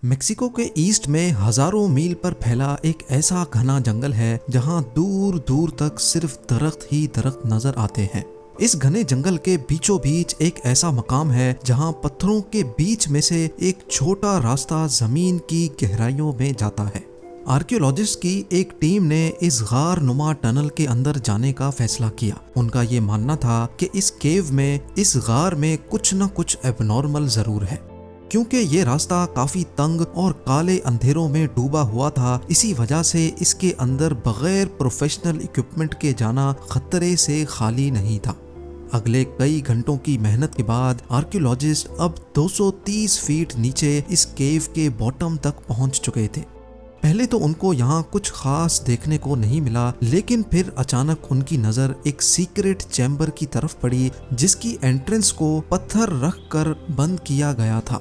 Mexico के east में हजारों मील पर फैला एक ऐसा घना जंगल है जहां दूर दूर तक सिर्फ दरख्त ही दरख्त नजर आते हैं। इस घने जंगल के बीचों बीच एक ऐसा मकाम है जहां पत्थरों के बीच में से एक छोटा रास्ता जमीन की गहराइयों में जाता है। आर्कियोलॉजिस्ट की एक टीम ने इस गार नुमा टनल के अंदर जाने का फैसला किया। उनका ये मानना था कि इस केव में, इस गार में कुछ न कुछ एबनॉर्मल जरूर है। क्योंकि ये रास्ता काफी तंग और काले अंधेरों में डूबा हुआ था, इसी वजह से इसके अंदर बगैर प्रोफेशनल इक्विपमेंट के जाना खतरे से खाली नहीं था। अगले कई घंटों की मेहनत के बाद आर्कियोलॉजिस्ट अब 230 फीट नीचे इस केव के बॉटम तक पहुंच चुके थे। पहले तो उनको यहाँ कुछ खास देखने को नहीं मिला, लेकिन फिर अचानक उनकी नजर एक सीक्रेट चैम्बर की तरफ पड़ी जिसकी एंट्रेंस को पत्थर रख कर बंद किया गया था।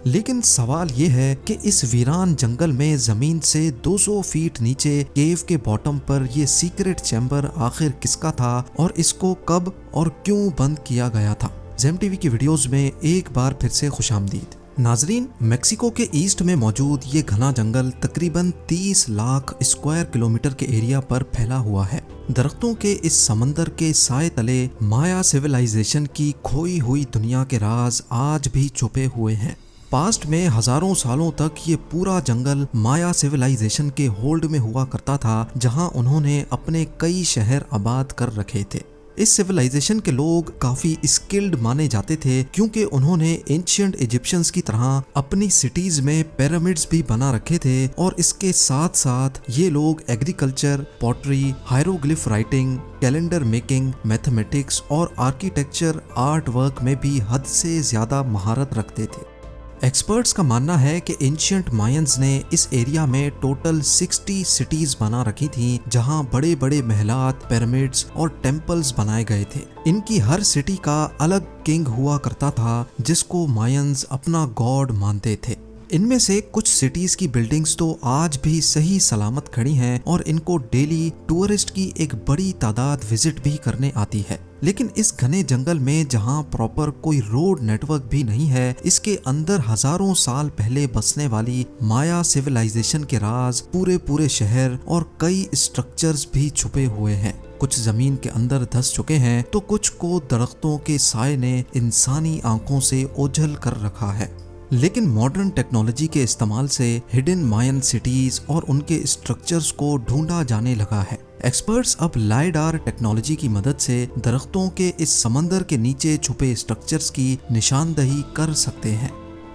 लेकिन सवाल ये है कि इस वीरान जंगल में जमीन से 200 फीट नीचे केव के बॉटम पर यह सीक्रेट चैम्बर आखिर किसका था और इसको कब और क्यों बंद किया गया था। जेम टीवी की वीडियोस में एक बार फिर से खुशामदीद। नाजरीन, मेक्सिको के ईस्ट में मौजूद ये घना जंगल तकरीबन 30 लाख स्क्वायर किलोमीटर के एरिया पर फैला हुआ है। दरख्तों के इस समंदर के साए तले माया सिविलाइजेशन की खोई हुई दुनिया के राज आज भी छुपे हुए हैं। पास्ट में हजारों सालों तक ये पूरा जंगल माया सिविलाइजेशन के होल्ड में हुआ करता था, जहां उन्होंने अपने कई शहर आबाद कर रखे थे। इस सिविलाइजेशन के लोग काफी स्किल्ड माने जाते थे क्योंकि उन्होंने एंशिएंट इजिप्शियंस की तरह अपनी सिटीज में पिरामिड्स भी बना रखे थे और इसके साथ साथ ये लोग agriculture, pottery, hieroglyph writing, calendar making, mathematics और आर्किटेक्चर आर्ट वर्क में भी हद से ज्यादा महारत रखते थे। एक्सपर्ट्स का मानना है कि एंशिएंट मायंस ने इस एरिया में टोटल 60 सिटीज बना रखी थी, जहां बड़े बड़े महलात, पिरामिड्स और टेम्पल्स बनाए गए थे। इनकी हर सिटी का अलग किंग हुआ करता था जिसको मायंस अपना गॉड मानते थे। इनमें से कुछ सिटीज की बिल्डिंग्स तो आज भी सही सलामत खड़ी हैं और इनको डेली टूरिस्ट की एक बड़ी तादाद विजिट भी करने आती है। लेकिन इस घने जंगल में जहां प्रॉपर कोई रोड नेटवर्क भी नहीं है, इसके अंदर हजारों साल पहले बसने वाली माया सिविलाइजेशन के राज, पूरे शहर और कई स्ट्रक्चर्स भी छुपे हुए हैं। कुछ जमीन के अंदर धंस चुके हैं तो कुछ को दरख्तों के साए ने इंसानी आंखों से ओझल कर रखा है। लेकिन मॉडर्न टेक्नोलॉजी के इस्तेमाल से हिडन मायन सिटीज और उनके स्ट्रक्चर्स को ढूंढा जाने लगा है। एक्सपर्ट्स अब लाइडार टेक्नोलॉजी की मदद से दरख्तों के इस समंदर के नीचे छुपे स्ट्रक्चर्स की निशानदही कर सकते हैं।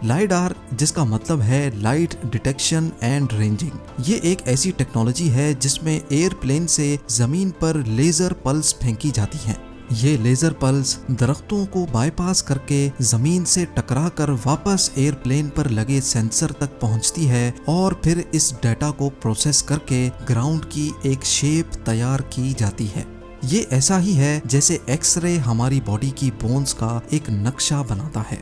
लाइडार, जिसका मतलब है लाइट डिटेक्शन एंड रेंजिंग, ये एक ऐसी टेक्नोलॉजी है जिसमें एयरप्लेन से जमीन पर लेजर पल्स फेंकी जाती हैं। ये लेजर पल्स दरख्तों को बाईपास करके जमीन से टकराकर वापस एयरप्लेन पर लगे सेंसर तक पहुंचती है और फिर इस डाटा को प्रोसेस करके ग्राउंड की एक शेप तैयार की जाती है। ये ऐसा ही है जैसे एक्सरे हमारी बॉडी की बोन्स का एक नक्शा बनाता है।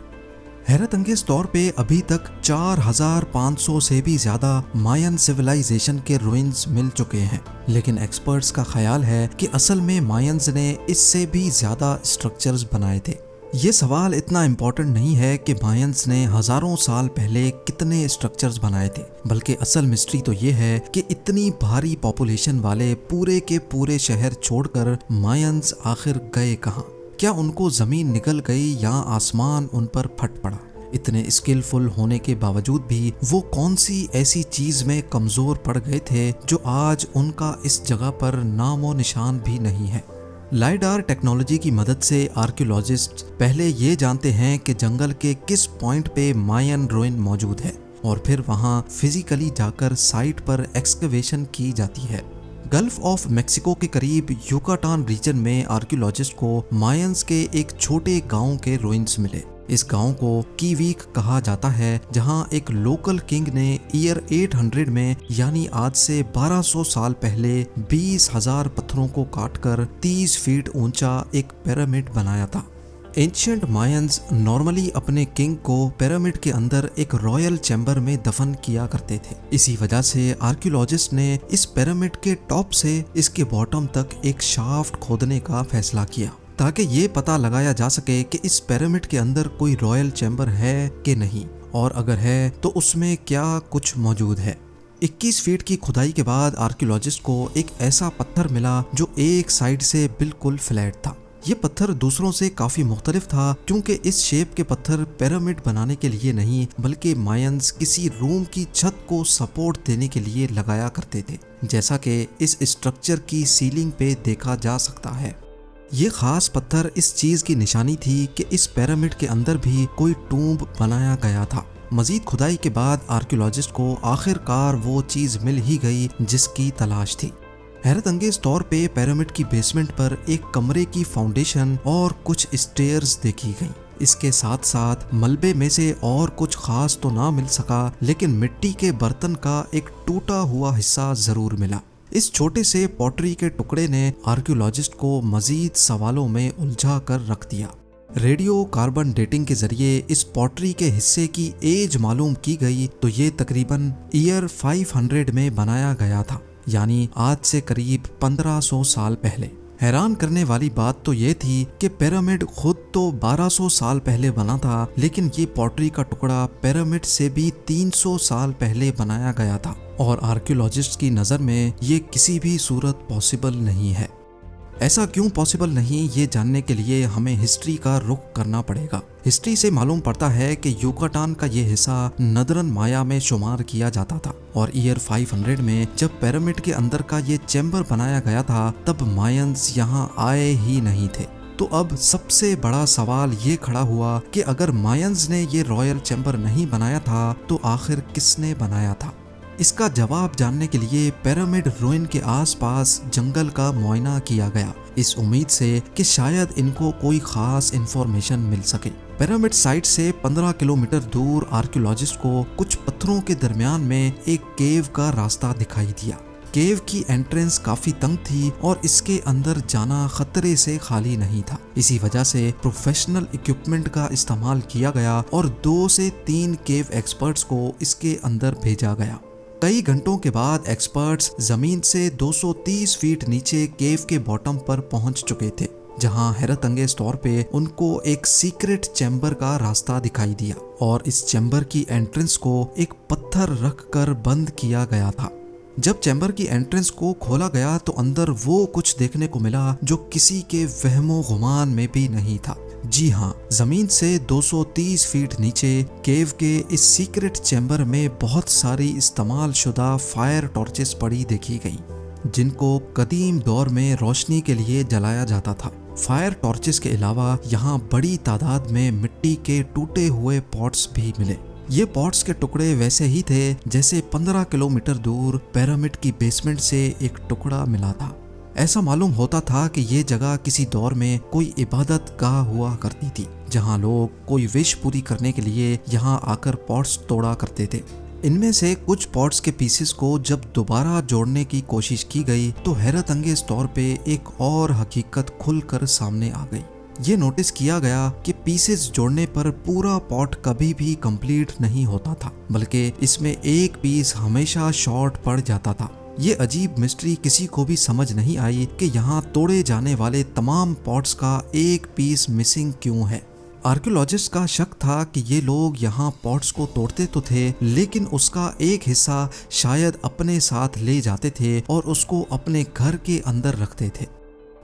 हैरत अंगेज तौर पे अभी तक 4500 से भी ज्यादा मायन सिविलाइजेशन के रुइंस मिल चुके हैं, लेकिन एक्सपर्ट्स का ख्याल है कि असल में मायंस ने इससे भी ज्यादा स्ट्रक्चर्स बनाए थे। ये सवाल इतना इम्पोर्टेंट नहीं है कि मायंस ने हजारों साल पहले कितने स्ट्रक्चर्स बनाए थे, बल्कि असल मिस्ट्री तो ये है कि इतनी भारी पॉपुलेशन वाले पूरे के पूरे शहर छोड़कर मायंस आखिर गए कहाँ। क्या उनको जमीन निकल गई या आसमान उन पर फट पड़ा? इतने स्किलफुल होने के बावजूद भी वो कौन सी ऐसी चीज में कमजोर पड़ गए थे जो आज उनका इस जगह पर नामो निशान भी नहीं है। लाइडार टेक्नोलॉजी की मदद से आर्कियोलॉजिस्ट पहले ये जानते हैं कि जंगल के किस पॉइंट पे मायन रुइन मौजूद है और फिर वहाँ फिजिकली जाकर साइट पर एक्सकवेशन की जाती है। गल्फ ऑफ मेक्सिको के करीब युकाटान रीजन में आर्कियोलॉजिस्ट को मायंस के एक छोटे गांव के रुइंस मिले। इस गांव को कीवीक कहा जाता है, जहां एक लोकल किंग ने ईयर 800 में यानी आज से 1200 साल पहले 20,000 पत्थरों को काटकर 30 फीट ऊंचा एक पिरामिड बनाया था। एंशिएंट मायंस नॉर्मली अपने किंग को पिरामिड के अंदर एक रॉयल चैम्बर में दफन किया करते थे। इसी वजह से आर्कियोलॉजिस्ट ने इस पिरामिड के टॉप से इसके बॉटम तक एक शाफ्ट खोदने का फैसला किया ताकि ये पता लगाया जा सके कि इस पिरामिड के अंदर कोई रॉयल चैम्बर है कि नहीं और अगर है तो उसमें क्या कुछ मौजूद है। 21 फीट की खुदाई के बाद आर्कियोलॉजिस्ट को एक ऐसा पत्थर मिला जो एक साइड से बिल्कुल फ्लैट था। ये पत्थर दूसरों से काफी मुख्तलिफ था क्योंकि इस शेप के पत्थर पिरामिड बनाने के लिए नहीं बल्कि मायंस किसी रूम की छत को सपोर्ट देने के लिए लगाया करते थे, जैसा कि इस स्ट्रक्चर की सीलिंग पे देखा जा सकता है। ये खास पत्थर इस चीज की निशानी थी कि इस पिरामिड के अंदर भी कोई टूम्ब बनाया गया था। मजीद खुदाई के बाद आर्कियोलॉजिस्ट को आखिरकार वो चीज मिल ही गई जिसकी तलाश थी। हैरत अंगेज तौर पे पिरामिड की बेसमेंट पर एक कमरे की फाउंडेशन और कुछ स्टेयर्स देखी गई। इसके साथ साथ मलबे में से और कुछ खास तो ना मिल सका, लेकिन मिट्टी के बर्तन का एक टूटा हुआ हिस्सा जरूर मिला। इस छोटे से पॉटरी के टुकड़े ने आर्कियोलॉजिस्ट को मजीद सवालों में उलझा कर रख दिया। रेडियो कार्बन डेटिंग के जरिए इस पॉटरी के हिस्से की एज मालूम की गई तो ये तकरीबन ईयर 500 में बनाया गया था, यानी आज से करीब 1500 साल पहले। हैरान करने वाली बात तो ये थी कि पिरामिड खुद तो 1200 साल पहले बना था, लेकिन ये पॉटरी का टुकड़ा पिरामिड से भी 300 साल पहले बनाया गया था और आर्कियोलॉजिस्ट की नज़र में ये किसी भी सूरत पॉसिबल नहीं है। ऐसा क्यों पॉसिबल नहीं, ये जानने के लिए हमें हिस्ट्री का रुख करना पड़ेगा। हिस्ट्री से मालूम पड़ता है कि युकाटान का ये हिस्सा नदरन माया में शुमार किया जाता था और ईयर 500 में जब पिरामिड के अंदर का ये चैम्बर बनाया गया था तब मायंस यहाँ आए ही नहीं थे। तो अब सबसे बड़ा सवाल ये खड़ा हुआ कि अगर मायंस ने ये रॉयल चैम्बर नहीं बनाया था तो आखिर किसने बनाया था। इसका जवाब जानने के लिए पिरामिड रूइन के आसपास जंगल का मुआयना किया गया, इस उम्मीद से कि शायद इनको कोई खास इंफॉर्मेशन मिल सके। पिरामिड साइट से 15 किलोमीटर दूर आर्कियोलॉजिस्ट को कुछ पत्थरों के दरमियान में एक केव का रास्ता दिखाई दिया। केव की एंट्रेंस काफी तंग थी और इसके अंदर जाना खतरे से खाली नहीं था। इसी वजह से प्रोफेशनल इक्विपमेंट का इस्तेमाल किया गया और 2 से 3 केव एक्सपर्ट्स को इसके अंदर भेजा गया। कई घंटों के बाद एक्सपर्ट्स जमीन से 230 फीट नीचे केव के बॉटम पर पहुंच चुके थे, जहां हैरत अंगेज तौर पे उनको एक सीक्रेट चैम्बर का रास्ता दिखाई दिया और इस चैम्बर की एंट्रेंस को एक पत्थर रख कर बंद किया गया था। जब चैम्बर की एंट्रेंस को खोला गया तो अंदर वो कुछ देखने को मिला जो किसी के वहमो गुमान में भी नहीं था। जी हाँ, जमीन से 230 फीट नीचे केव के इस सीक्रेट चैम्बर में बहुत सारी इस्तेमाल शुदा फायर टॉर्चेस पड़ी देखी गई, जिनको कदीम दौर में रोशनी के लिए जलाया जाता था। फायर टॉर्चेस के अलावा यहाँ बड़ी तादाद में मिट्टी के टूटे हुए पॉट्स भी मिले। ये पॉट्स के टुकड़े वैसे ही थे जैसे 15 किलोमीटर दूर पिरामिड की बेसमेंट से एक टुकड़ा मिला था। ऐसा मालूम होता था कि ये जगह किसी दौर में कोई इबादत गाह हुआ करती थी, जहाँ लोग कोई विश पूरी करने के लिए यहाँ आकर पॉट्स तोड़ा करते थे। इनमें से कुछ पॉट्स के पीसेस को जब दोबारा जोड़ने की कोशिश की गई तो हैरत अंगेज तौर पे एक और हकीकत खुलकर सामने आ गई। ये नोटिस किया गया कि पीसेस जोड़ने पर पूरा पॉट कभी भी कंप्लीट नहीं होता था, बल्कि इसमें एक पीस हमेशा शॉर्ट पड़ जाता था। ये अजीब मिस्ट्री किसी को भी समझ नहीं आई कि यहाँ तोड़े जाने वाले तमाम पॉट्स का एक पीस मिसिंग क्यों है। आर्कियोलॉजिस्ट का शक था कि ये लोग यहाँ पॉट्स को तोड़ते तो थे, लेकिन उसका एक हिस्सा शायद अपने साथ ले जाते थे और उसको अपने घर के अंदर रखते थे।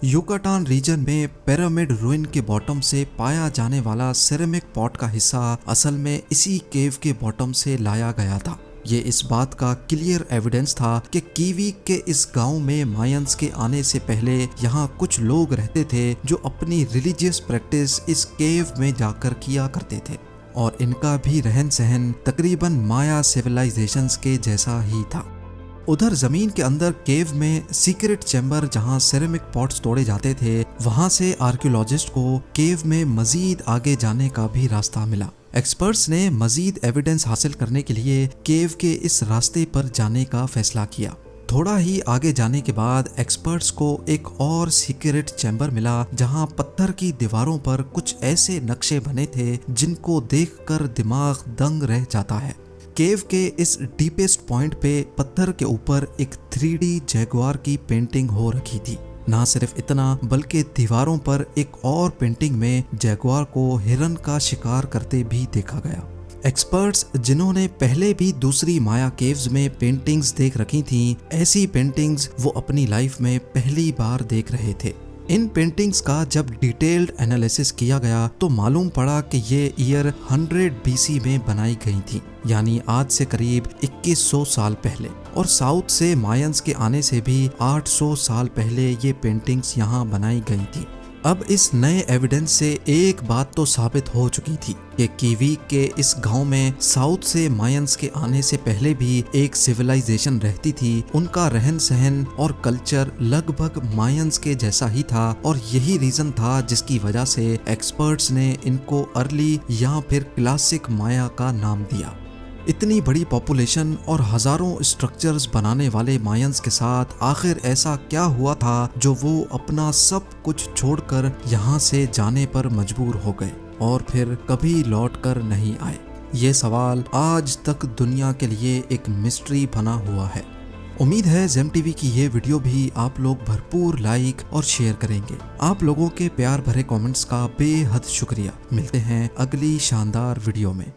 युकाटान रीजन में पिरामिड रूइन के बॉटम से पाया जाने वाला सिरेमिक पॉट का हिस्सा असल में इसी केव के बॉटम से लाया गया था। ये इस बात का क्लियर एविडेंस था कि कीवी के इस गांव में मायंस के आने से पहले यहाँ कुछ लोग रहते थे जो अपनी रिलीजियस प्रैक्टिस इस केव में जाकर किया करते थे और इनका भी रहन सहन तकरीबन माया सिविलाइजेशंस के जैसा ही था। उधर जमीन के अंदर केव में सीक्रेट चैम्बर जहां सिरेमिक पॉट्स तोड़े जाते थे, वहां से आर्कियोलॉजिस्ट को केव में मजीद आगे जाने का भी रास्ता मिला। एक्सपर्ट्स ने मजीद एविडेंस हासिल करने के लिए केव के इस रास्ते पर जाने का फैसला किया। थोड़ा ही आगे जाने के बाद एक्सपर्ट्स को एक और सीक्रेट चैम्बर मिला जहां पत्थर की दीवारों पर कुछ ऐसे नक्शे बने थे जिनको देखकर दिमाग दंग रह जाता है। केव के इस डीपेस्ट पॉइंट पे पत्थर के ऊपर एक 3D जैगुआर की पेंटिंग हो रखी थी। ना सिर्फ इतना बल्कि दीवारों पर एक और पेंटिंग में जैगुआर को हिरन का शिकार करते भी देखा गया। एक्सपर्ट्स जिन्होंने पहले भी दूसरी माया केव्स में पेंटिंग्स देख रखी थीं, ऐसी पेंटिंग्स वो अपनी लाइफ में पहली बार देख रहे थे। इन पेंटिंग्स का जब डिटेल्ड एनालिसिस किया गया तो मालूम पड़ा कि ये ईयर 100 BC में बनाई गई थी, यानी आज से करीब 2100 साल पहले। और साउथ से मायंस के आने से भी 800 साल पहले ये पेंटिंग्स यहाँ बनाई गई थी। अब इस नए एविडेंस से एक बात तो साबित हो चुकी थी कि कीवीक के इस गांव में साउथ से मायंस के आने से पहले भी एक सिविलाइजेशन रहती थी। उनका रहन सहन और कल्चर लगभग मायंस के जैसा ही था और यही रीजन था जिसकी वजह से एक्सपर्ट्स ने इनको अर्ली या फिर क्लासिक माया का नाम दिया। इतनी बड़ी पॉपुलेशन और हजारों स्ट्रक्चर्स बनाने वाले मायंस के साथ आखिर ऐसा क्या हुआ था जो वो अपना सब कुछ छोड़कर यहाँ से जाने पर मजबूर हो गए और फिर कभी लौट कर नहीं आए? ये सवाल आज तक दुनिया के लिए एक मिस्ट्री बना हुआ है। उम्मीद है जेम टीवी की ये वीडियो भी आप लोग भरपूर लाइक और शेयर करेंगे। आप लोगों के प्यार भरे कमेंट्स का बेहद शुक्रिया। मिलते हैं अगली शानदार वीडियो में।